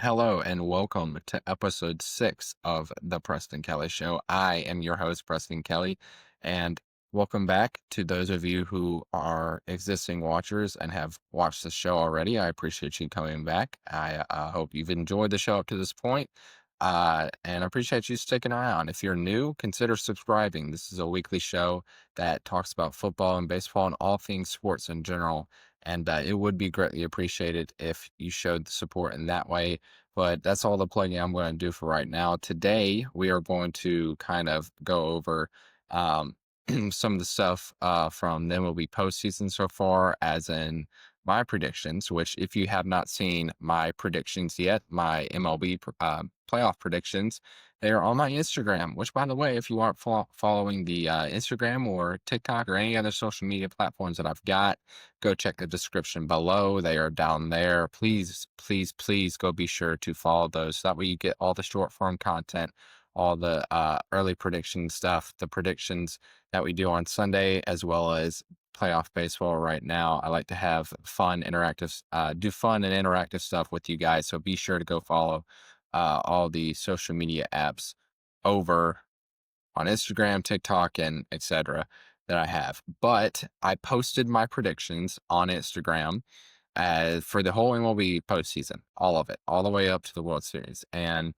Hello and welcome to episode 6 of the Preston Kelly Show. I am your host, Preston Kelly, and welcome back to those of you who are existing watchers and have watched the show already. I appreciate you coming back. I hope you've enjoyed the show up to this point, and I appreciate you sticking around. If you're new, consider subscribing. This is a weekly show that talks about football and baseball and all things sports in general. And it would be greatly appreciated if you showed the support in that way, but that's all the plugging I'm going to do for right now. Today, we are going to kind of go over um, some of the stuff from the MLB postseason so far, as in my predictions, which, if you have not seen my predictions yet, my MLB playoff predictions, they are on my Instagram, which, by the way, if you aren't following the Instagram or TikTok or any other social media platforms that I've got, go check the description below. They are down there. Please, please, please go be sure to follow those. So that way you get all the short form content, all the early prediction stuff, the predictions that we do on Sunday, as well as playoff baseball right now. I like to have fun, interactive, do fun and interactive stuff with you guys. So be sure to go follow all the social media apps over on Instagram, TikTok, and etc. that I have. But I posted my predictions on Instagram for the whole MLB postseason, all of it, all the way up to the World Series. And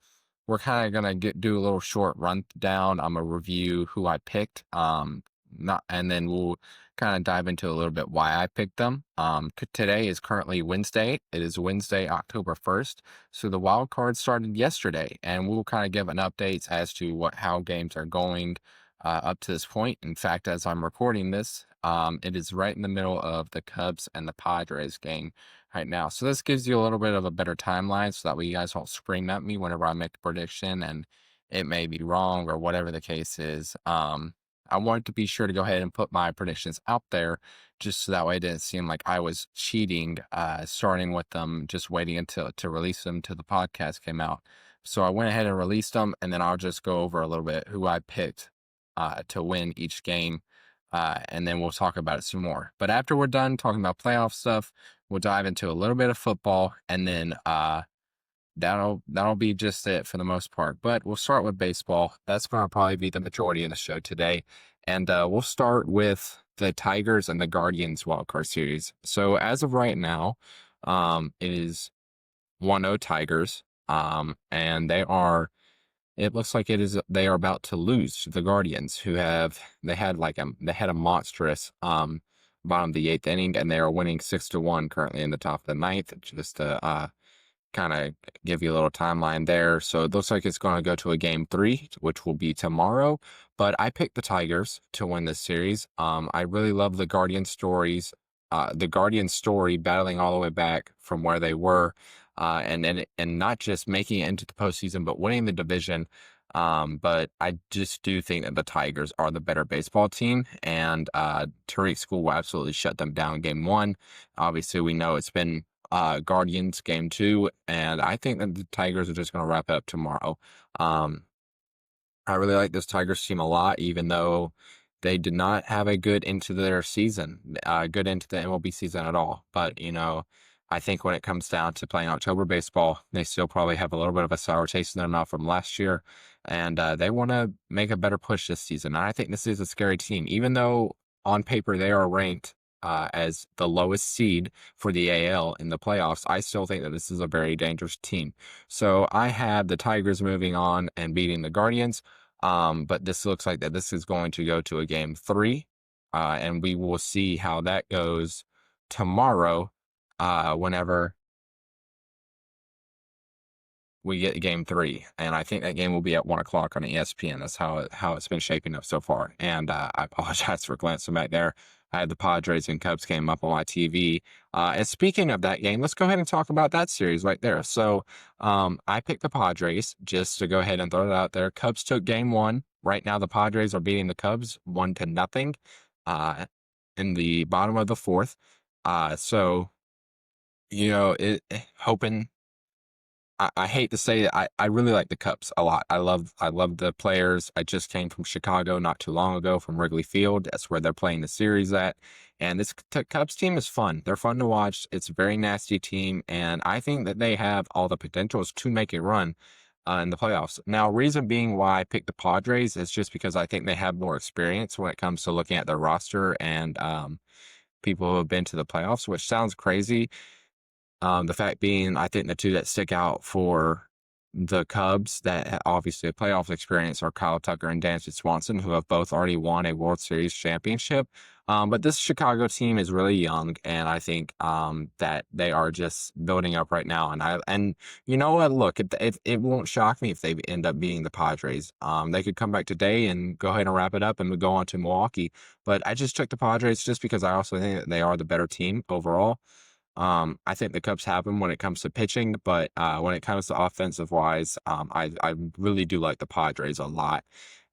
we're kind of gonna do a little short rundown. I'm gonna review who I picked, not, and then we'll kind of dive into a little bit why I picked them. Today is currently Wednesday. It is Wednesday, October 1st. So the wild card started yesterday, and we'll kind of give an update as to how games are going up to this point. In fact, as I'm recording this, it is right in the middle of the Cubs and the Padres game right now. So this gives you a little bit of a better timeline, so that way you guys don't scream at me whenever I make a prediction and it may be wrong or whatever the case is. I wanted to be sure to go ahead and put my predictions out there, just so that way it didn't seem like I was cheating, starting with them, just waiting until to release them till the podcast came out. So I went ahead and released them, and then I'll just go over a little bit who I picked to win each game, and then we'll talk about it some more. But after we're done talking about playoff stuff, we'll dive into a little bit of football, and then that'll be just it for the most part. But we'll start with baseball. That's going to probably be the majority of the show today, and we'll start with the Tigers and the Guardians wildcard series. So as of right now, it is 1-0 Tigers, and it looks like they are about to lose to the Guardians, they had a monstrous bottom of the eighth inning, and they are winning 6-1 currently in the top of the ninth. Just to kind of give you a little timeline there. So it looks like it's going to go to a game 3, which will be tomorrow. But I picked the Tigers to win this series. I really love the Guardian stories. The Guardian story battling all the way back from where they were, and not just making it into the postseason, but winning the division. But I just do think that the Tigers are the better baseball team, and Tariq School will absolutely shut them down in game 1. Obviously, we know it's been Guardians game 2, and I think that the Tigers are just going to wrap it up tomorrow. I really like this Tigers team a lot, even though they did not have a good into their season, good into the MLB season at all. But, I think when it comes down to playing October baseball, they still probably have a little bit of a sour taste in their mouth from last year, and they want to make a better push this season. And I think this is a scary team, even though on paper they are ranked as the lowest seed for the AL in the playoffs. I still think that this is a very dangerous team. So I have the Tigers moving on and beating the Guardians. But this looks like that this is going to go to a game 3, and we will see how that goes tomorrow, whenever we get game 3. And I think that game will be at 1 o'clock on ESPN. That's how it's been shaping up so far. And I apologize for glancing back there. I had the Padres and Cubs game up on my TV. And speaking of that game, let's go ahead and talk about that series right there. So I picked the Padres, just to go ahead and throw it out there. Cubs took game 1. Right now, the Padres are beating the Cubs 1-0 in the bottom of the 4th. So, hoping I hate to say it, I really like the Cubs a lot. I love the players. I just came from Chicago not too long ago from Wrigley Field. That's where they're playing the series at. And this Cubs team is fun. They're fun to watch. It's a very nasty team, and I think that they have all the potentials to make a run in the playoffs. Now, reason being why I picked the Padres is just because I think they have more experience when it comes to looking at their roster and people who have been to the playoffs, which sounds crazy. The fact being, I think the two that stick out for the Cubs that obviously a playoff experience are Kyle Tucker and Dansby Swanson, who have both already won a World Series championship. But this Chicago team is really young, and I think that they are just building up right now. And you know what? Look, it won't shock me if they end up beating the Padres. They could come back today and go ahead and wrap it up and go on to Milwaukee. But I just took the Padres just because I also think that they are the better team overall. I think the Cubs have them when it comes to pitching, but when it comes to offensive wise, I really do like the Padres a lot.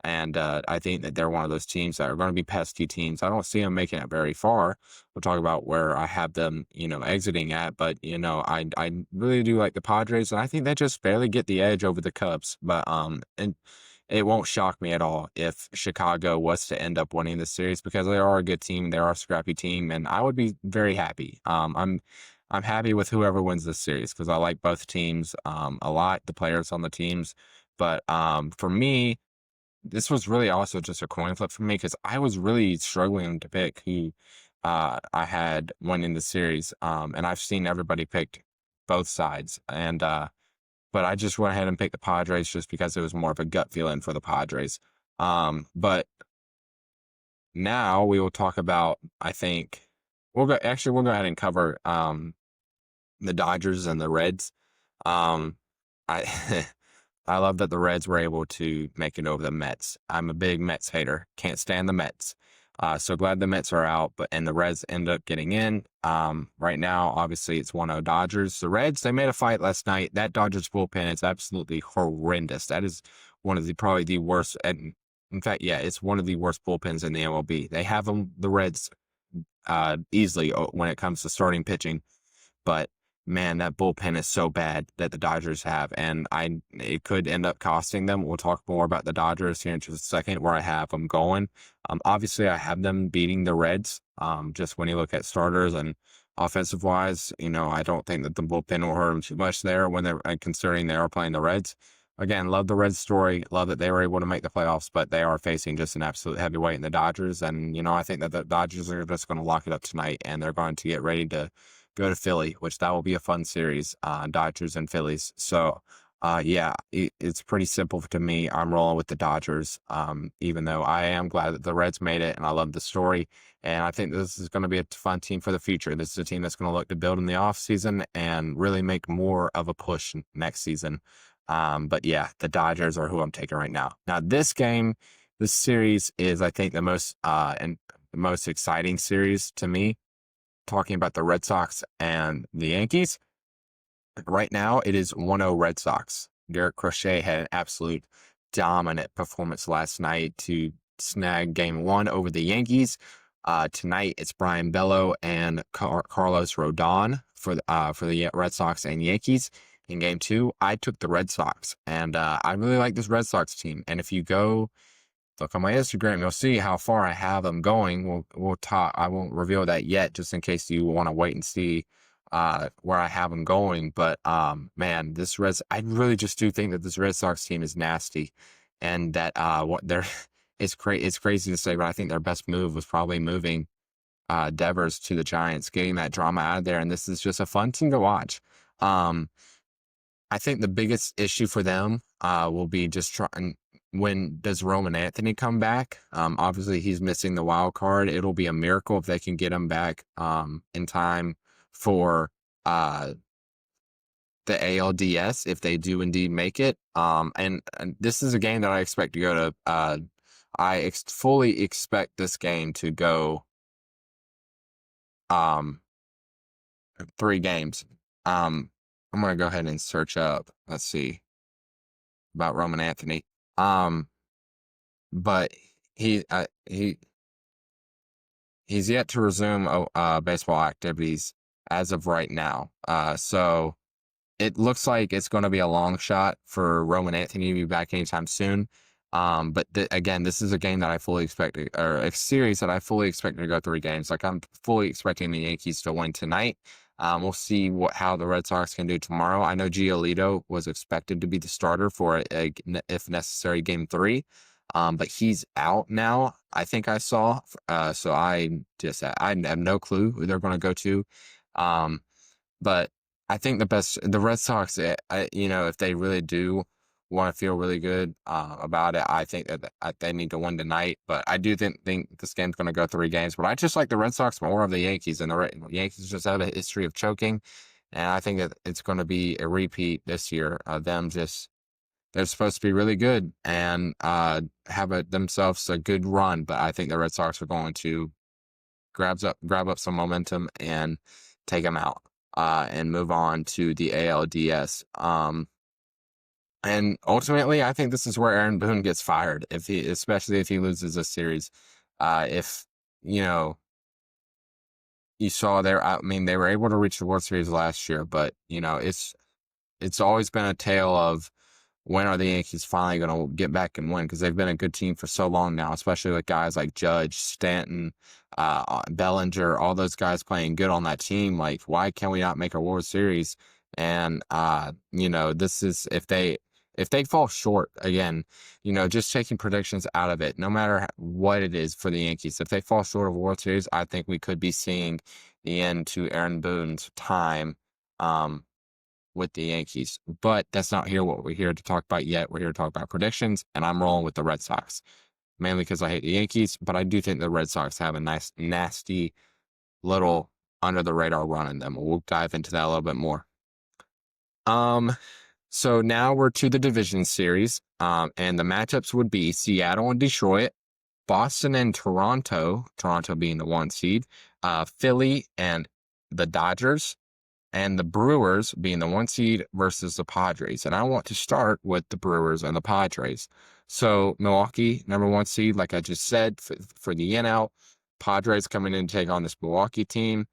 And I think that they're one of those teams that are going to be pesky teams. I don't see them making it very far. We'll talk about where I have them, exiting at. But, I really do like the Padres, and I think they just barely get the edge over the Cubs. But and it won't shock me at all if Chicago was to end up winning this series because they are a good team, they are a scrappy team, and I would be very happy. I'm happy with whoever wins this series because I like both teams a lot, the players on the teams. But for me, this was really also just a coin flip for me because I was really struggling to pick who I had winning the series. And I've seen everybody pick both sides, and but I just went ahead and picked the Padres just because it was more of a gut feeling for the Padres. But now we will talk about, I think we'll go ahead and cover the Dodgers and the Reds. Um, I I love that the Reds were able to make it over the Mets. I'm a big Mets hater. Can't stand the Mets. So glad the Mets are out, and the Reds end up getting in. Right now, obviously, it's 1-0 Dodgers. The Reds, they made a fight last night. That Dodgers bullpen is absolutely horrendous. That is one of probably the worst. And in fact, yeah, it's one of the worst bullpens in the MLB. They have the Reds, easily when it comes to starting pitching. But man, that bullpen is so bad that the Dodgers have, and it could end up costing them. We'll talk more about the Dodgers here in just a second, where I have them going. Obviously, I have them beating the Reds. Just when you look at starters and offensive wise, I don't think that the bullpen will hurt them too much there when they're considering they are playing the Reds. Again, love the Reds story. Love that they were able to make the playoffs, but they are facing just an absolute heavyweight in the Dodgers. And, I think that the Dodgers are just going to lock it up tonight, and they're going to get ready to go to Philly, which that will be a fun series, Dodgers and Phillies. So, yeah, it's pretty simple to me. I'm rolling with the Dodgers, even though I am glad that the Reds made it, and I love the story. And I think this is going to be a fun team for the future. This is a team that's going to look to build in the offseason and really make more of a push next season. But yeah, the Dodgers are who I'm taking right now. Now, this series is, I think, the most exciting series to me, talking about the Red Sox and the Yankees. Right now, it is 1-0 Red Sox. Garrett Crochet had an absolute dominant performance last night to snag game one over the Yankees. Tonight, it's Brian Bello and Carlos Rodon for the Red Sox and Yankees. In game two, I took the Red Sox, and I really like this Red Sox team. And if you go look on my Instagram, you'll see how far I have them going. We'll talk. I won't reveal that yet, just in case you want to wait and see where I have them going. But man, I really just do think that this Red Sox team is nasty, and that what they're it's crazy to say, but I think their best move was probably moving Devers to the Giants, getting that drama out of there, and this is just a fun team to watch. I think the biggest issue for them will be just trying. When does Roman Anthony come back? Obviously, he's missing the wild card. It'll be a miracle if they can get him back in time for the ALDS, if they do indeed make it. And this is a game that I expect to go to. Fully expect this game to go 3 games. I'm going to go ahead and search up. Let's see about Roman Anthony. But he's yet to resume baseball activities as of right now. So it looks like it's going to be a long shot for Roman Anthony to be back anytime soon. But again, this is a game that I fully expected, or a series that I fully expected to go 3 games. Like I'm fully expecting the Yankees to win tonight. We'll see how the Red Sox can do tomorrow. I know Giolito was expected to be the starter for if necessary, game 3. But he's out now. I think I saw. So I have no clue who they're going to go to. Um, but I think the Red Sox, if they really do want to feel really good about it, I think that they need to win tonight. But I do think this game's going to go 3 games. But I just like the Red Sox more of the Yankees, and the Yankees just have a history of choking, and I think that it's going to be a repeat this year of them just. They're supposed to be really good and have themselves a good run, but I think the Red Sox are going to grab up some momentum and take them out and move on to the ALDS. And ultimately, I think this is where Aaron Boone gets fired, especially if he loses a series. If you know, you saw there, I mean, they were able to reach the World Series last year, but it's always been a tale of when are the Yankees finally going to get back and win? Because they've been a good team for so long now, especially with guys like Judge, Stanton, Bellinger, all those guys playing good on that team. Like, why can we not make a World Series? And this is if they fall short again, just taking predictions out of it, no matter what it is for the Yankees, if they fall short of World Series, I think we could be seeing the end to Aaron Boone's time. With the Yankees. But that's not what we're here to talk about yet. We're here to talk about predictions, and I'm rolling with the Red Sox, mainly because I hate the Yankees, but I do think the Red Sox have a nice, nasty little under the radar run in them. We'll dive into that a little bit more. So now we're to the division series, and the matchups would be Seattle and Detroit, Boston and Toronto being the 1 seed, Philly and the Dodgers, and the Brewers being the 1 seed versus the Padres. And I want to start with the Brewers and the Padres. So Milwaukee, number 1 seed, like I just said, for the NL. Padres coming in to take on this Milwaukee team.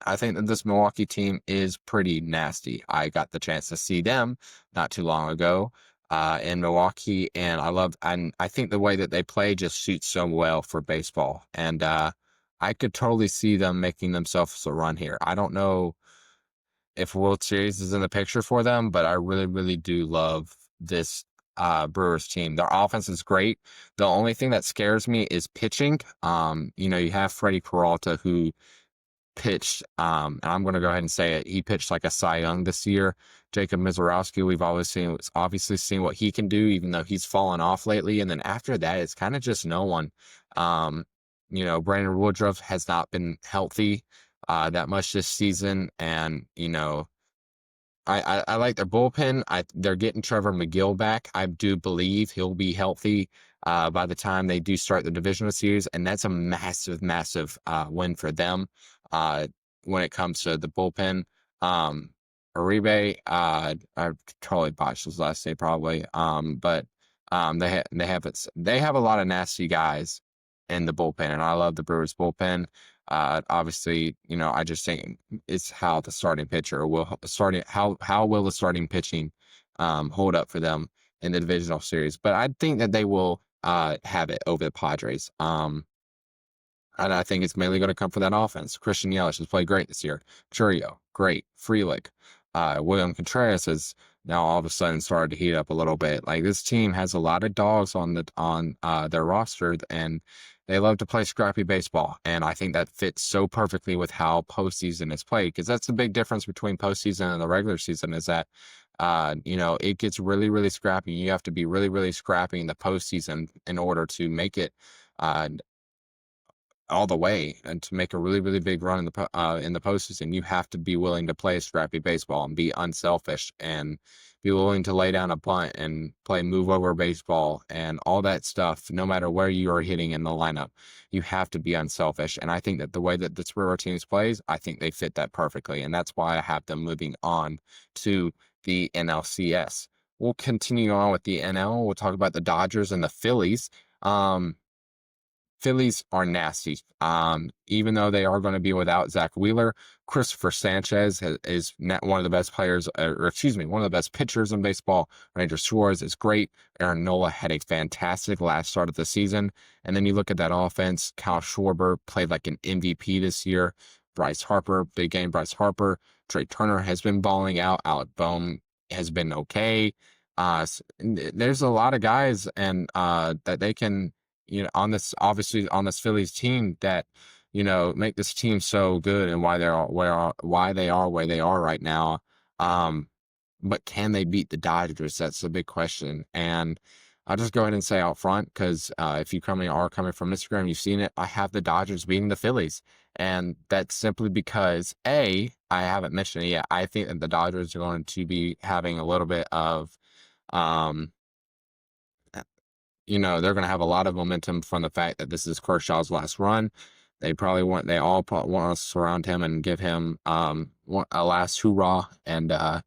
I think that this Milwaukee team is pretty nasty. I got the chance to see them not too long ago in Milwaukee, and I think the way that they play just suits so well for baseball. And I could totally see them making themselves a run here. I don't know if World Series is in the picture for them, but I really, really do love this Brewers team. Their offense is great. The only thing that scares me is pitching. You have Freddie Peralta who pitched, and I'm going to go ahead and say it. He pitched like a Cy Young this year. Jacob Mizorowski, we've obviously seen what he can do, even though he's fallen off lately. And then after that, it's kind of just no one. Brandon Woodruff has not been healthy that much this season, and I like their bullpen. They're getting Trevor McGill back. I do believe he'll be healthy by the time they do start the divisional series, and that's a massive, massive win for them when it comes to the bullpen. Uribe, I totally botched his last name probably, but they have a lot of nasty guys in the bullpen, and I love the Brewers bullpen. Obviously, I just think it's how the starting pitcher how will the starting pitching hold up for them in the divisional series. But I think that they will have it over the Padres. And I think it's mainly going to come from that offense. Christian Yelich has played great this year. Churio, great. Frelick. William Contreras has now all of a sudden started to heat up a little bit. Like, this team has a lot of dogs on their roster, and they love to play scrappy baseball. And I think that fits so perfectly with how postseason is played, because that's the big difference between postseason and the regular season is that, it gets really, really scrappy. You have to be really, really scrappy in the postseason in order to make it all the way, and to make a really, really big run in the postseason, you have to be willing to play scrappy baseball and be unselfish and be willing to lay down a bunt and play move over baseball and all that stuff. No matter where you are hitting in the lineup, you have to be unselfish. And I think that the way that the Brewer teams plays, I think they fit that perfectly, and that's why I have them moving on to the NLCS. We'll continue on with the NL. We'll talk about the Dodgers and the Phillies. Phillies are nasty. Even though they are going to be without Zach Wheeler, Christopher Sanchez is one of the best players, or excuse me, one of the best pitchers in baseball. Ranger Suarez is great. Aaron Nola had a fantastic last start of the season. And then you look at that offense. Kyle Schwarber played like an MVP this year. Bryce Harper, big game Bryce Harper. Trey Turner has been balling out. Alec Bohm has been okay. There's a lot of guys and that they can, on this, obviously on this Phillies team that, make this team so good and why they are where they are right now. But can they beat the Dodgers? That's the big question. And I'll just go ahead and say out front, because if you are coming from Instagram, you've seen it. I have the Dodgers beating the Phillies. And that's simply because, I haven't mentioned it yet. I think that the Dodgers are going to be having a little bit of, um, they're going to have a lot of momentum from the fact that this is Kershaw's last run. They all probably want to surround him and give him a last hoorah and a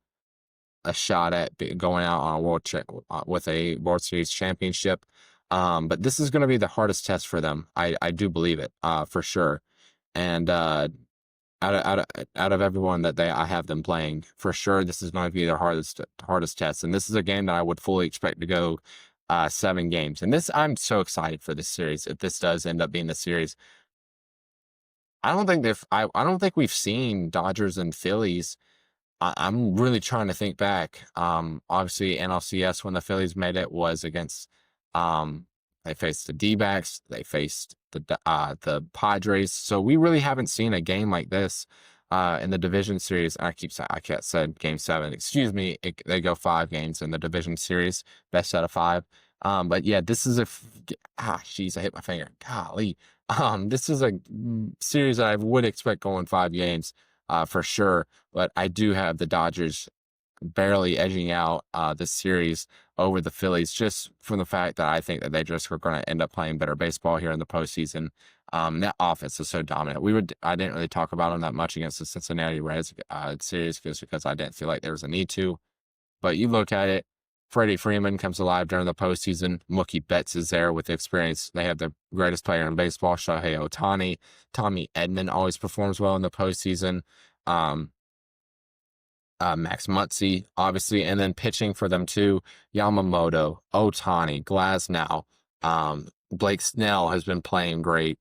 shot at going out on with a World Series championship. But this is going to be the hardest test for them. I do believe it, for sure. And out of everyone that I have them playing, for sure, this is going to be their hardest test. And this is a game that I would fully expect to go 7 games. And I'm so excited for this series. If this does end up being the series, I don't think we've seen Dodgers and Phillies. I'm really trying to think back. Obviously NLCS, when the Phillies made it, was against, they faced the D-backs, they faced the Padres. So we really haven't seen a game like this in the division series. I can't say game 7. Excuse me. They go 5 games in the division series, best out of 5. But yeah, this is jeez, I hit my finger. Golly. This is a series that I would expect going 5 games, for sure. But I do have the Dodgers barely edging out this series over the Phillies, just from the fact that I think that they just are going to end up playing better baseball here in the postseason. That offense is so dominant. I didn't really talk about them that much against the Cincinnati Reds series, just because I didn't feel like there was a need to. But you look at it, Freddie Freeman comes alive during the postseason. Mookie Betts is there with experience. They have the greatest player in baseball, Shohei Ohtani. Tommy Edman always performs well in the postseason. Max Muncy, obviously, and then pitching for them too, Yamamoto, Ohtani, Glasnow, Blake Snell has been playing great.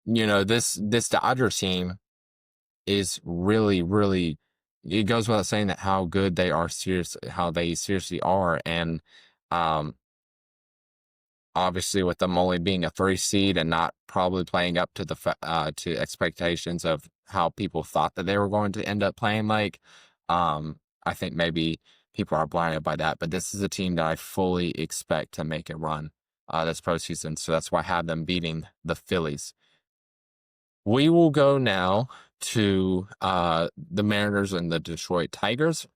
This Dodgers team is really, really, it goes without saying that how good they are, how they seriously are. And obviously with them only being a 3 seed and not probably playing up to to expectations of how people thought that they were going to end up playing like, I think maybe people are blinded by that. But this is a team that I fully expect to make a run this postseason. So that's why I have them beating the Phillies. We will go now to the Mariners and the Detroit Tigers.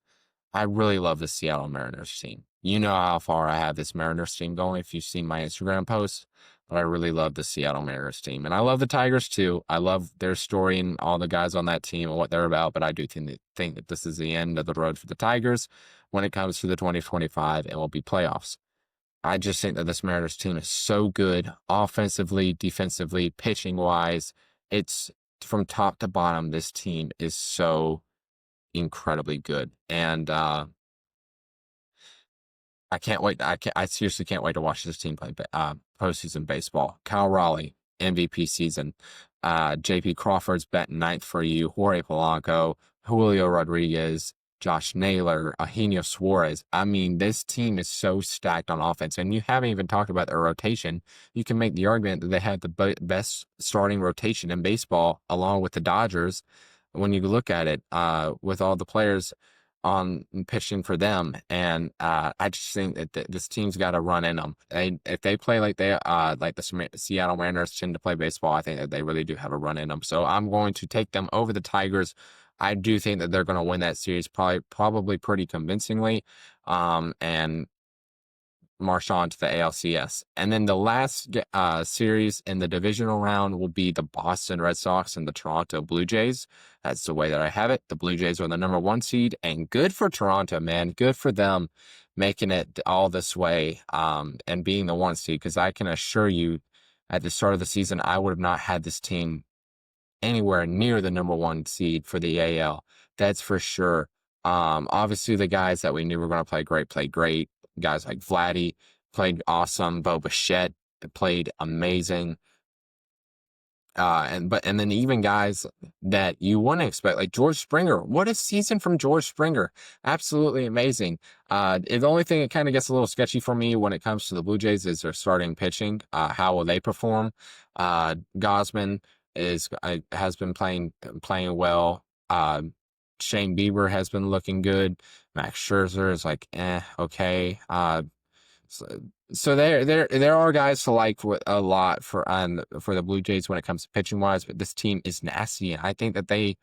I really love the Seattle Mariners team. You know how far I have this Mariners team going if you've seen my Instagram posts, but I really love the Seattle Mariners team. And I love the Tigers too. I love their story and all the guys on that team and what they're about, but I do think that this is the end of the road for the Tigers when it comes to the 2025 MLB playoffs. I just think that this Mariners team is so good offensively, defensively, pitching-wise. It's from top to bottom, this team is so incredibly good. And I can't wait. I seriously can't wait to watch this team play postseason baseball. Kyle Raleigh, MVP season. JP Crawford's batting 9th for you. Jorge Polanco, Julio Rodriguez, Josh Naylor, Eugenio Suarez. I mean, this team is so stacked on offense, and you haven't even talked about their rotation. You can make the argument that they have the best starting rotation in baseball, along with the Dodgers. When you look at it, with all the players on pitching for them, and I just think that this team's got a run in them. If they play like the Seattle Mariners tend to play baseball, I think that they really do have a run in them. So I'm going to take them over the Tigers. I do think that they're going to win that series probably pretty convincingly, and march on to the ALCS. And then the last series in the divisional round will be the Boston Red Sox and the Toronto Blue Jays. That's the way that I have it. The Blue Jays are the number 1 seed, and good for Toronto, man. Good for them. making it all this way, and being the 1 seed. Because I can assure you, at the start of the season, I would have not had this team anywhere near the number 1 seed for the AL. That's for sure. Obviously, the guys that we knew were going to play great played great. Guys like Vladdy played awesome. Bo Bichette played amazing. And then even guys that you wouldn't expect, like George Springer. What a season from George Springer. Absolutely amazing. The only thing that kind of gets a little sketchy for me when it comes to the Blue Jays is their starting pitching. How will they perform? Gosman has been playing well. Shane Bieber has been looking good. Max Scherzer is like, okay. So, so there are guys to like a lot for the Blue Jays when it comes to pitching wise, but this team is nasty, and I think that they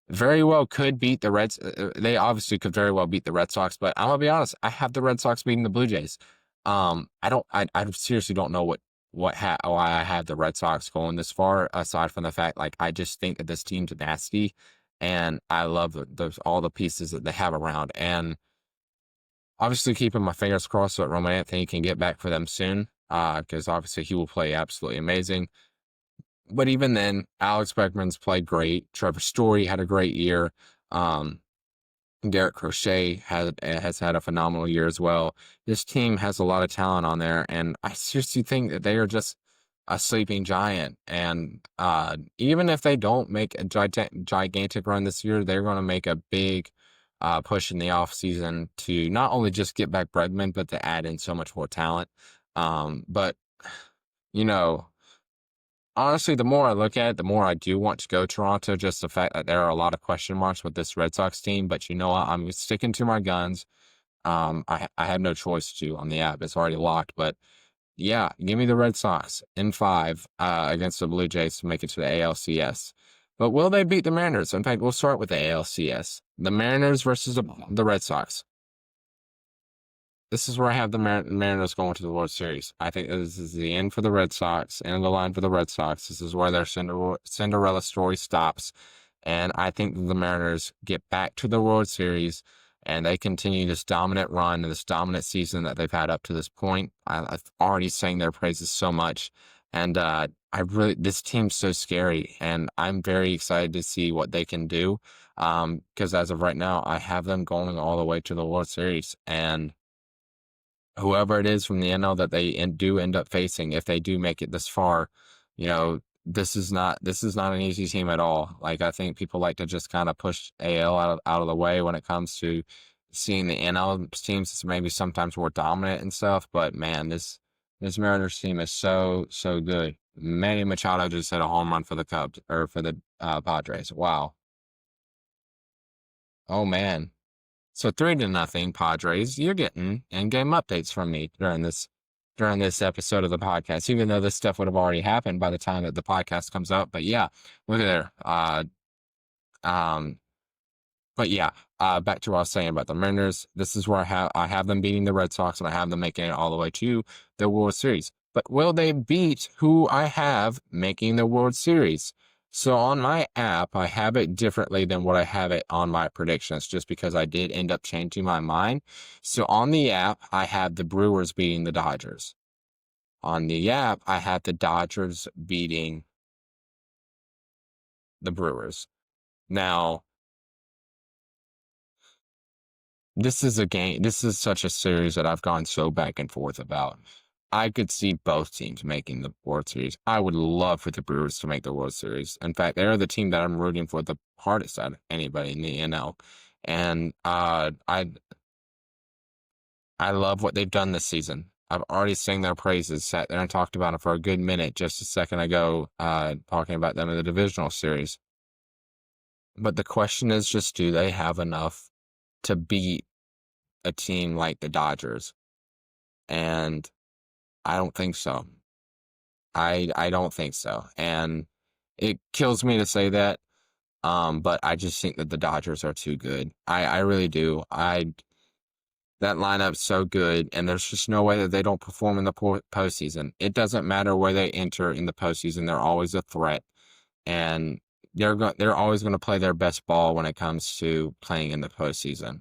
very well could beat the Reds. They obviously could very well beat the Red Sox, but I'm gonna be honest, I have the Red Sox beating the Blue Jays. I seriously don't know why I have the Red Sox going this far, aside from the fact like I just think that this team's nasty, and I love all the pieces that they have around, and obviously keeping my fingers crossed that Roman Anthony can get back for them soon, because obviously he will play absolutely amazing. But even then, Alex Beckman's played great. Trevor Story had a great year. Garrett Crochet has had a phenomenal year as well. This team has a lot of talent on there, and I seriously think that they are just a sleeping giant. And even if they don't make a gigantic run this year, they're going to make a big push in the offseason to not only just get back Bregman, but to add in so much more talent. But, you know, honestly, the more I look at it, the more I do want to go Toronto, just the fact that there are a lot of question marks with this Red Sox team. But you know what? I'm sticking to my guns. I have no choice to on the app. It's already locked. But yeah, give me the Red Sox in 5 against the Blue Jays to make it to the ALCS. But will they beat the Mariners? In fact, we'll start with the ALCS. The Mariners versus the Red Sox. This is where I have the Mariners going to the World Series. I think this is the end for the Red Sox, end of the line for the Red Sox. This is where their Cinderella story stops. And I think the Mariners get back to the World Series and they continue this dominant run and this dominant season that they've had up to this point. I've already sang their praises so much. And this team's so scary, and I'm very excited to see what they can do. Because as of right now, I have them going all the way to the World Series, and whoever it is from the NL that they do end up facing, if they do make it this far, this is not an easy team at all. Like, I think people like to just kind of push AL out of the way when it comes to seeing the NL teams. It's maybe sometimes more dominant and stuff, but man, this Mariners team is so good. Manny Machado just hit a home run for the Cubs or for the Padres. Wow. Oh man. So 3-0 Padres. You're getting in-game updates from me during this episode of the podcast, even though this stuff would have already happened by the time that the podcast comes out. But yeah, look at there. But yeah, back to what I was saying about the Mariners. This is where I have them beating the Red Sox, and I have them making it all the way to the World Series. But will they beat who I have making the World Series? So on my app, I have it differently than what I have it on my predictions, just because I did end up changing my mind. So on the app, I have the Brewers beating the Dodgers. On the app, I have the Dodgers beating the Brewers. Now, this is such a series that I've gone so back and forth about. I could see both teams making the World Series. I would love for the Brewers to make the World Series. In fact, they're the team that I'm rooting for the hardest out of anybody in the NL. And I love what they've done this season. I've already sang their praises, sat there and talked about it for a good minute just a second ago, talking about them in the divisional series. But the question is just, do they have enough to beat a team like the Dodgers? And I don't think so. I don't think so. And it kills me to say that. But I just think that the Dodgers are too good. I really do. That lineup's so good, and there's just no way that they don't perform in the postseason. It doesn't matter where they enter in the postseason; they're always a threat, and they're always going to play their best ball when it comes to playing in the postseason.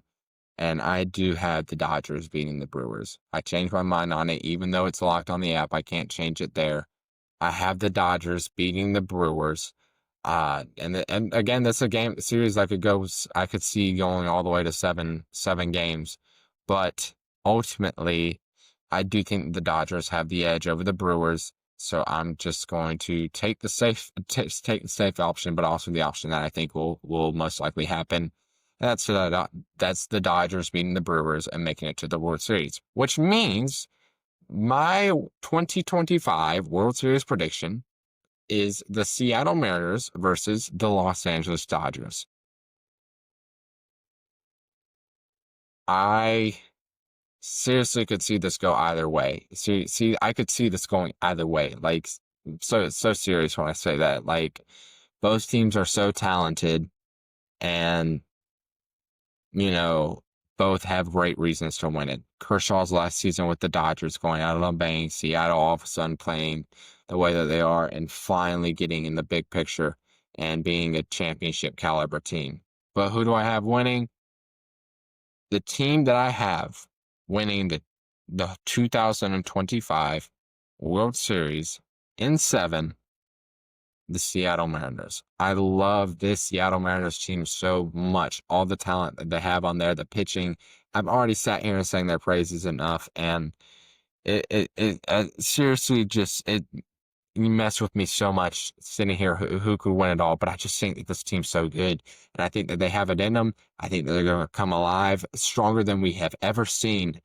and I do have the Dodgers beating the Brewers. I changed my mind on it, even though it's locked on the app. I can't change it there. I have the Dodgers beating the Brewers. And again, that's a game series I could see going all the way to seven games. But ultimately, I do think the Dodgers have the edge over the Brewers. So I'm just going to take take the safe option, but also the option that I think will most likely happen. That's the Dodgers beating the Brewers and making it to the World Series, which means my 2025 World Series prediction is the Seattle Mariners versus the Los Angeles Dodgers. I seriously could see this go either way. See, I could see this going either way. Like, so serious when I say that. Like, both teams are so talented, and you know, both have great reasons to win it. Kershaw's last season with the Dodgers going out of the bank, Seattle all of a sudden playing the way that they are, and finally getting in the big picture and being a championship caliber team. But who do I have winning? The team that I have winning the 2025 World Series in 7, the Seattle Mariners. I love this Seattle Mariners team so much. All the talent that they have on there, the pitching. I've already sat here and sang their praises enough, and it seriously just you mess with me so much sitting here who could win it all. But I just think that this team's so good, and I think that they have it in them. I think that they're going to come alive stronger than we have ever seen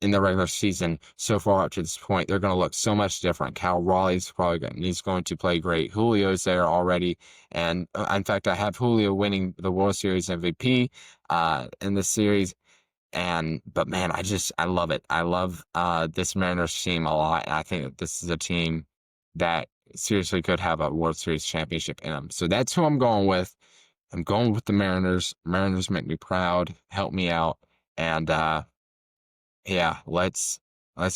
in the regular season so far up to this point. They're going to look so much different. Cal Raleigh's he's going to play great. Julio's there already. And in fact, I have Julio winning the World Series MVP in this series. But man, I love it. I love this Mariners team a lot. And I think that this is a team that seriously could have a World Series championship in them. So that's who I'm going with. I'm going with the Mariners. Mariners make me proud, help me out. And yeah, let's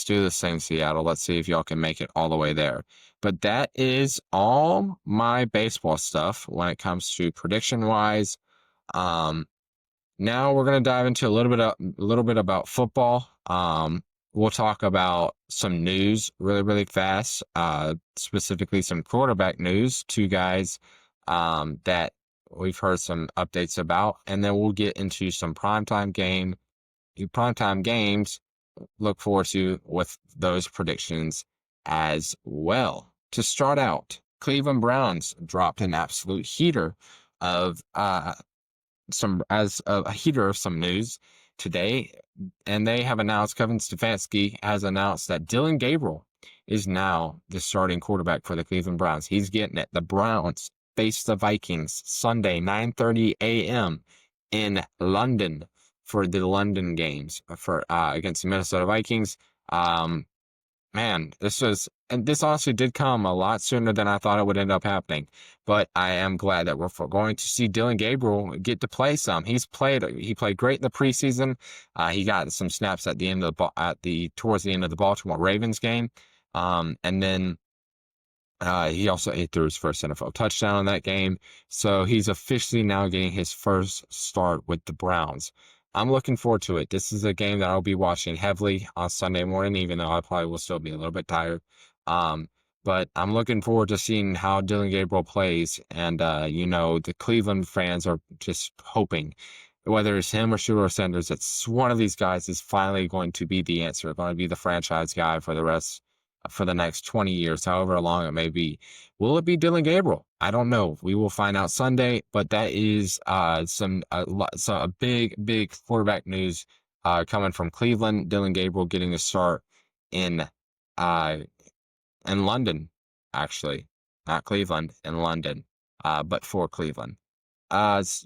do this thing, Seattle. Let's see if y'all can make it all the way there. But that is all my baseball stuff when it comes to prediction wise. Now we're gonna dive into a little bit about football. We'll talk about some news really fast. Specifically some quarterback news. Two guys that we've heard some updates about, and then we'll get into some primetime games. Look forward to with those predictions as well. To start out, Cleveland Browns dropped an absolute heater of some news today, and they have announced Kevin Stefanski has announced that Dylan Gabriel is now the starting quarterback for the Cleveland Browns. He's getting it. The Browns face the Vikings Sunday 9:30 a.m. in London for the London games for against the Minnesota Vikings. Man, this honestly did come a lot sooner than I thought it would end up happening. But I am glad that we're going to see Dylan Gabriel get to play some. He played great in the preseason. He got some snaps at the end of towards the end of the Baltimore Ravens game. And then he threw his first NFL touchdown in that game. So he's officially now getting his first start with the Browns. I'm looking forward to it. This is a game that I'll be watching heavily on Sunday morning, even though I probably will still be a little bit tired. But I'm looking forward to seeing how Dylan Gabriel plays. And, the Cleveland fans are just hoping, whether it's him or Shedeur Sanders, that one of these guys is finally going to be the answer, going to be the franchise guy for the next 20 years, however long it may be. Will it be Dylan Gabriel? I don't know. We will find out Sunday, but that is some big quarterback news coming from Cleveland. Dylan Gabriel getting a start in London, actually. Not Cleveland, in London, but for Cleveland.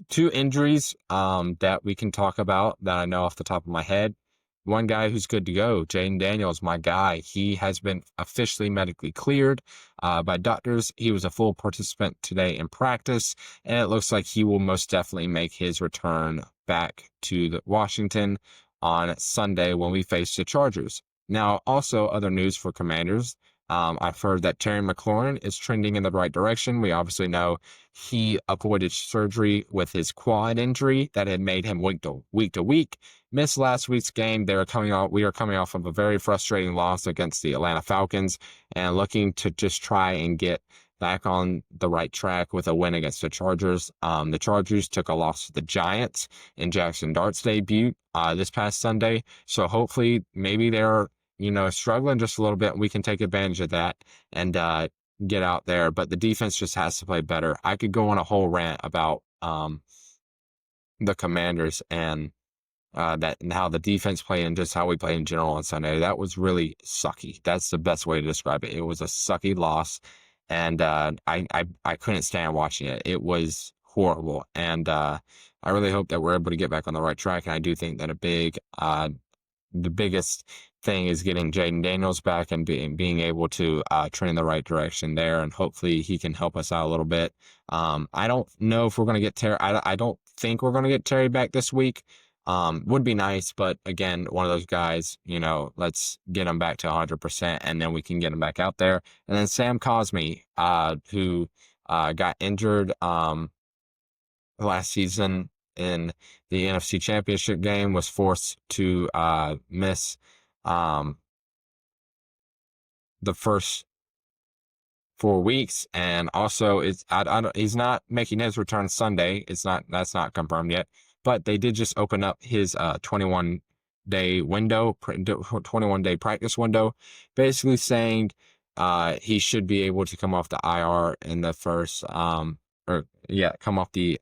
Two injuries that we can talk about that I know off the top of my head. One guy who's good to go, Jaden Daniels, my guy. He has been officially medically cleared by doctors. He was a full participant today in practice, and it looks like he will most definitely make his return back to Washington on Sunday when we face the Chargers. Now, also other news for Commanders. I've heard that Terry McLaurin is trending in the right direction. We obviously know he avoided surgery with his quad injury that had made him week to week. Missed last week's game. We are coming off of a very frustrating loss against the Atlanta Falcons and looking to just try and get back on the right track with a win against the Chargers. The Chargers took a loss to the Giants in Jackson Dart's debut this past Sunday. So hopefully maybe they're struggling just a little bit. We can take advantage of that and get out there. But the defense just has to play better. I could go on a whole rant about the Commanders and that and how the defense played and just how we played in general on Sunday. That was really sucky. That's the best way to describe it. It was a sucky loss, and I couldn't stand watching it. It was horrible, and I really hope that we're able to get back on the right track. And I do think that the biggest thing is getting Jaden Daniels back and being able to trend in the right direction there, and hopefully he can help us out a little bit. I don't know if we're going to get Terry. I don't think we're going to get Terry back this week. Would be nice, but again, one of those guys, let's get him back to 100% and then we can get him back out there. And then Sam Cosmi, who got injured last season in the NFC Championship game, was forced to miss the first 4 weeks, and also he's not making his return Sunday. That's not confirmed yet, but they did just open up his 21-day window, 21-day practice window, basically saying he should be able to come off the IR in the first come off the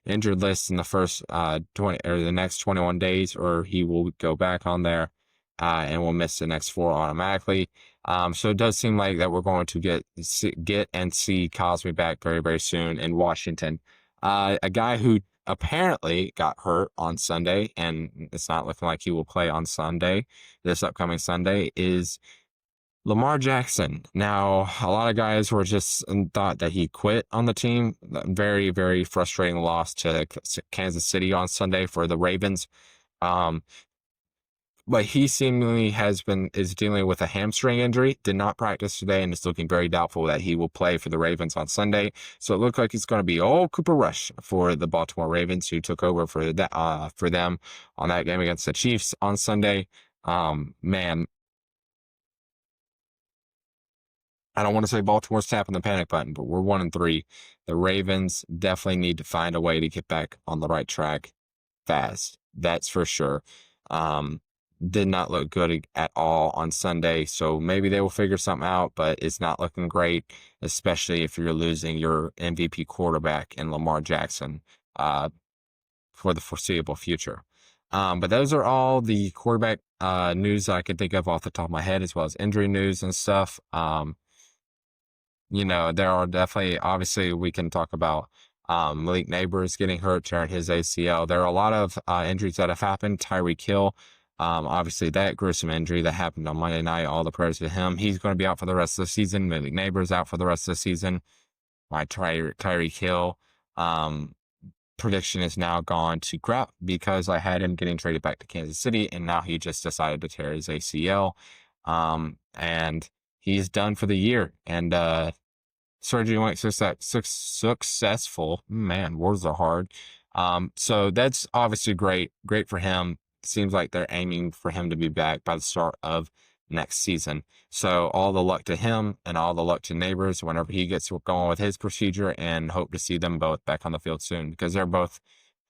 injured list in the first 20 or the next 21 days, or he will go back on there and will miss the next 4 automatically. So it does seem like that we're going to get and see Cosme back very, very soon in Washington. A guy who apparently got hurt on Sunday, and it's not looking like he will play on Sunday, this upcoming Sunday, is Lamar Jackson. Now, a lot of guys were just thought that he quit on the team. Very, very frustrating loss to Kansas City on Sunday for the Ravens. But he seemingly is dealing with a hamstring injury, did not practice today, and is looking very doubtful that he will play for the Ravens on Sunday. So it looks like it's going to be all Cooper Rush for the Baltimore Ravens, who took over for them on that game against the Chiefs on Sunday. Man, I don't want to say Baltimore's tapping the panic button, but we're 1-3. The Ravens definitely need to find a way to get back on the right track fast. That's for sure. Did not look good at all on Sunday, so maybe they will figure something out, but it's not looking great, especially if you're losing your MVP quarterback in Lamar Jackson for the foreseeable future. But those are all the quarterback news I can think of off the top of my head, as well as injury news and stuff. There are definitely, obviously, we can talk about Malik Neighbors getting hurt, tearing his ACL. There are a lot of injuries that have happened. Tyreek Hill, obviously, that gruesome injury that happened on Monday night, all the prayers to him. He's going to be out for the rest of the season. Malik Neighbors out for the rest of the season. My Tyreek Hill prediction is now gone to crap because I had him getting traded back to Kansas City, and now he just decided to tear his ACL. And he's done for the year. And surgery went successful. Man, words are hard. So that's obviously great for him. Seems like they're aiming for him to be back by the start of next season. So all the luck to him and all the luck to Neighbors whenever he gets going with his procedure, and hope to see them both back on the field soon, because they're both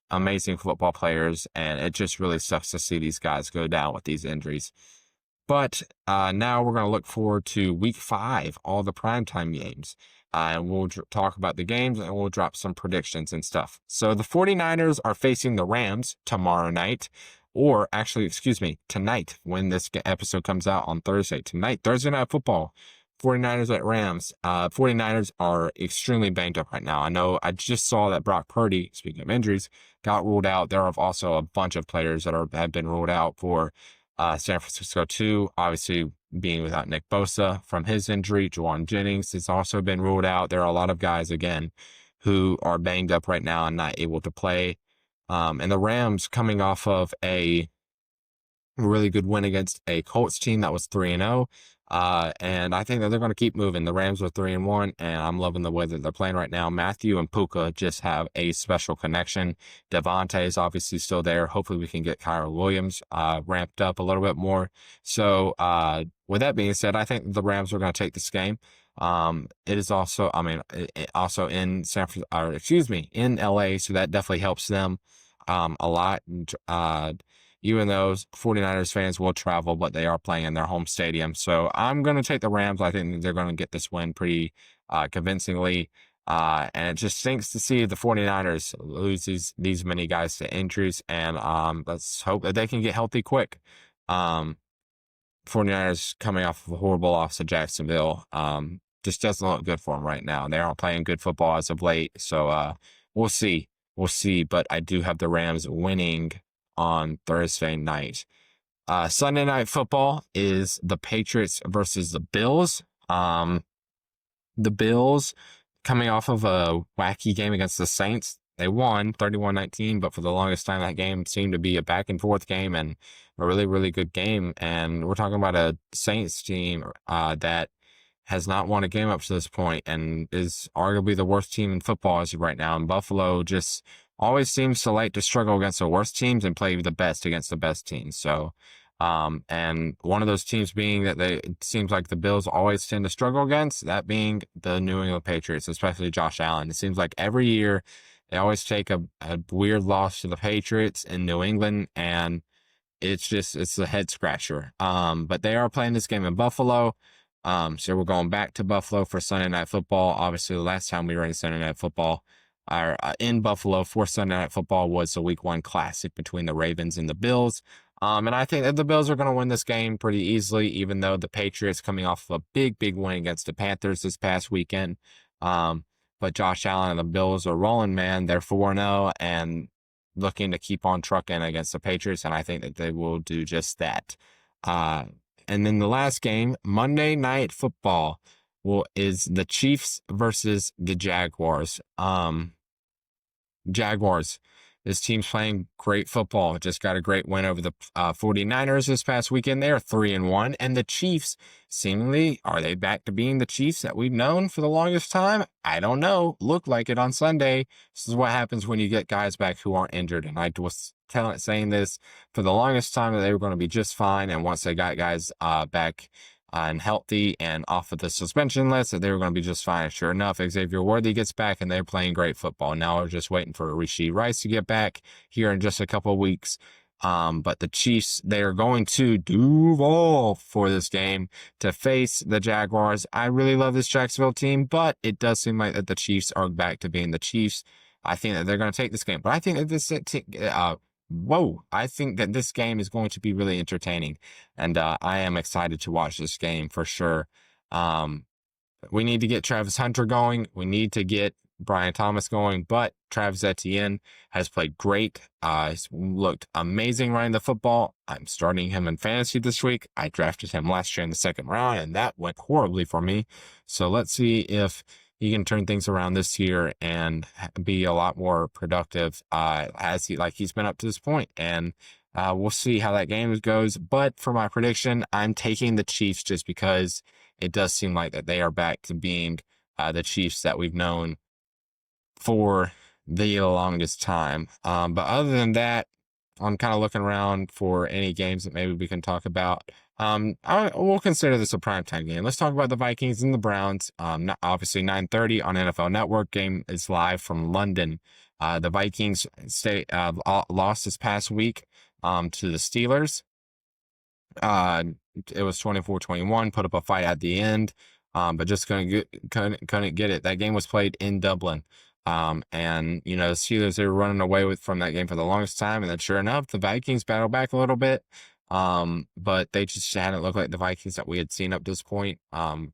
amazing football players, and it just really sucks to see these guys go down with these injuries. But now we're going to look forward to week 5, all the primetime games. And we'll talk about the games, and we'll drop some predictions and stuff. So the 49ers are facing the Rams tomorrow night, or actually, excuse me, tonight, when this episode comes out on Thursday. Tonight, Thursday Night Football, 49ers at Rams. 49ers are extremely banged up right now. I know I just saw that Brock Purdy, speaking of injuries, got ruled out. There are also a bunch of players that have been ruled out for San Francisco too, obviously being without Nick Bosa from his injury. Juwan Jennings has also been ruled out. There are a lot of guys, again, who are banged up right now and not able to play. And the Rams, coming off of a really good win against a Colts team that was 3-0. And I think that they're going to keep moving. The Rams are 3-1, and I'm loving the way that they're playing right now. Matthew and Puka just have a special connection. Devontae is obviously still there. Hopefully we can get Kyron Williams, ramped up a little bit more. So, with that being said, I think the Rams are going to take this game. It is also, also in in LA. So that definitely helps them, a lot. Even though 49ers fans will travel, but they are playing in their home stadium. So I'm going to take the Rams. I think they're going to get this win pretty convincingly. And it just stinks to see the 49ers lose these many guys to injuries. And let's hope that they can get healthy quick. 49ers coming off of a horrible loss to Jacksonville. Just doesn't look good for them right now. They aren't playing good football as of late. So we'll see. We'll see. But I do have the Rams winning on Thursday night. Sunday night football is the Patriots versus the Bills. The Bills coming off of a wacky game against the Saints. They won 31-19, but for the longest time, that game seemed to be a back and forth game and a really, really good game. And we're talking about a Saints team that has not won a game up to this point and is arguably the worst team in football as of right now. And Buffalo just always seems to like to struggle against the worst teams and play the best against the best teams. So, and one of those teams being that it seems like the Bills always tend to struggle against, that being the New England Patriots, especially Josh Allen. It seems like every year they always take a weird loss to the Patriots in New England, and it's a head scratcher. But they are playing this game in Buffalo. So we're going back to Buffalo for Sunday Night Football. Obviously, the last time we were in Sunday Night Football, in Buffalo for Sunday Night Football was the Week 1 Classic between the Ravens and the Bills. And I think that the Bills are going to win this game pretty easily, even though the Patriots coming off of a big, big win against the Panthers this past weekend. But Josh Allen and the Bills are rolling, man. They're 4-0 and looking to keep on trucking against the Patriots, and I think that they will do just that. And then the last game, Monday Night Football, is the Chiefs versus the Jaguars. Jaguars. This team's playing great football. Just got a great win over the 49ers this past weekend. They're 3-1. And the Chiefs, seemingly, are they back to being the Chiefs that we've known for the longest time? I don't know. Looked like it on Sunday. This is what happens when you get guys back who aren't injured. And I was saying this for the longest time that they were going to be just fine. And once they got guys back and healthy and off of the suspension list, that they were going to be just fine. Sure enough, Xavier Worthy gets back and they're playing great football. Now we're just waiting for Rashee Rice to get back here in just a couple of weeks. But the Chiefs, they are going to Duval for this game to face the Jaguars. I really love this Jacksonville team, but it does seem like that the Chiefs are back to being the Chiefs. I think that they're going to take this game, but I think that I think that this game is going to be really entertaining, and I am excited to watch this game for sure. We need to get Travis Hunter going. We need to get Brian Thomas going, but Travis Etienne has played great. He's looked amazing running the football. I'm starting him in fantasy this week. I drafted him last year in the second round, and that went horribly for me. So let's see if he can turn things around this year and be a lot more productive as he's been up to this point. And we'll see how that game goes. But for my prediction, I'm taking the Chiefs just because it does seem like that they are back to being the Chiefs that we've known for the longest time. But other than that, I'm kind of looking around for any games that maybe we can talk about. We'll consider this a primetime game. Let's talk about the Vikings and the Browns. Obviously 9:30 on NFL Network. Game is live from London. The Vikings lost this past week to the Steelers. It was 24-21, put up a fight at the end, but just couldn't get it. That game was played in Dublin. And the Steelers, they were running away from that game for the longest time. And then sure enough, the Vikings battled back a little bit. But they just hadn't looked like the Vikings that we had seen up to this point.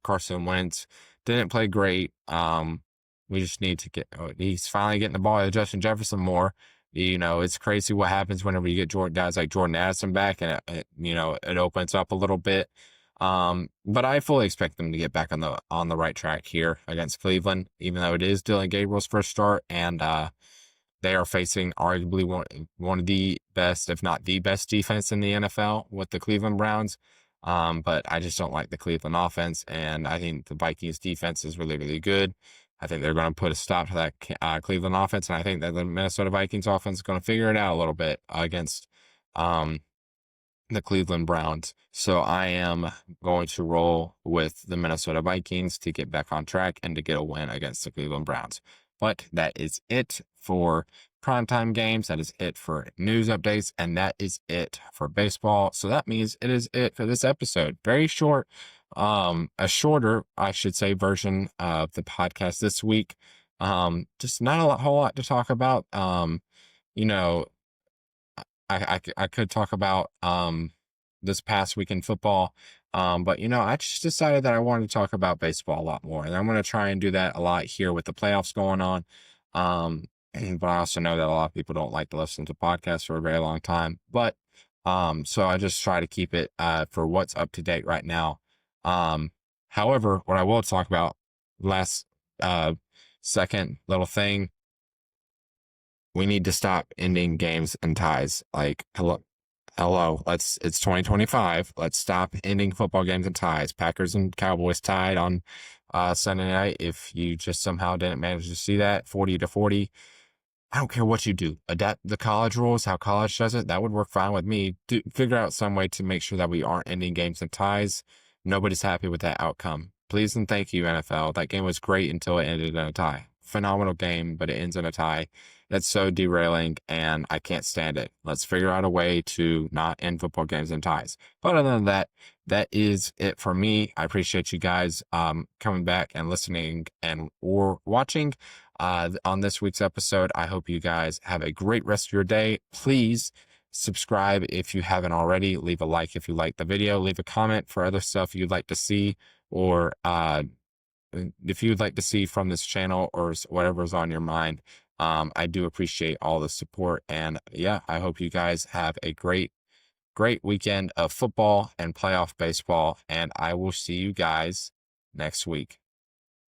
Carson Wentz didn't play great. We just need to he's finally getting the ball to Justin Jefferson more. It's crazy what happens whenever you get guys like Jordan Addison back, and it opens up a little bit. But I fully expect them to get back on the right track here against Cleveland, even though it is Dylan Gabriel's first start. And they are facing arguably one of the best, if not the best defense in the NFL with the Cleveland Browns. But I just don't like the Cleveland offense, and I think the Vikings defense is really, really good. I think they're going to put a stop to that Cleveland offense, and I think that the Minnesota Vikings offense is going to figure it out a little bit against um, the Cleveland Browns. So I am going to roll with the Minnesota Vikings to get back on track and to get a win against the Cleveland Browns. But that is it for primetime games. That is it for news updates. And that is it for baseball. So that means it is it for this episode. Very short, a shorter, I should say, version of the podcast this week. Just not a whole lot to talk about. You know, I could talk about this past week in football, but I just decided that I wanted to talk about baseball a lot more, and I'm going to try and do that a lot here with the playoffs going on. But I also know that a lot of people don't like to listen to podcasts for a very long time, but so I just try to keep it for what's up to date right now. However, what I will talk about last second little thing. We need to stop ending games and ties. Like, hello, it's 2025. Let's stop ending football games and ties. Packers and Cowboys tied on Sunday night. If you just somehow didn't manage to see that, 40-40. I don't care what you do. Adapt the college rules, how college does it. That would work fine with me. Figure out some way to make sure that we aren't ending games and ties. Nobody's happy with that outcome. Please and thank you, NFL. That game was great until it ended in a tie. Phenomenal game, but it ends in a tie. That's so derailing, and I can't stand it. Let's figure out a way to not end football games in ties. But other than that, that is it for me. I appreciate you guys coming back and listening or watching on this week's episode. I hope you guys have a great rest of your day. Please subscribe if you haven't already. Leave a like if you like the video. Leave a comment for other stuff you'd like to see, or if you'd like to see from this channel, or whatever's on your mind. I do appreciate all the support, and yeah, I hope you guys have a great weekend of football and playoff baseball, and I will see you guys next week.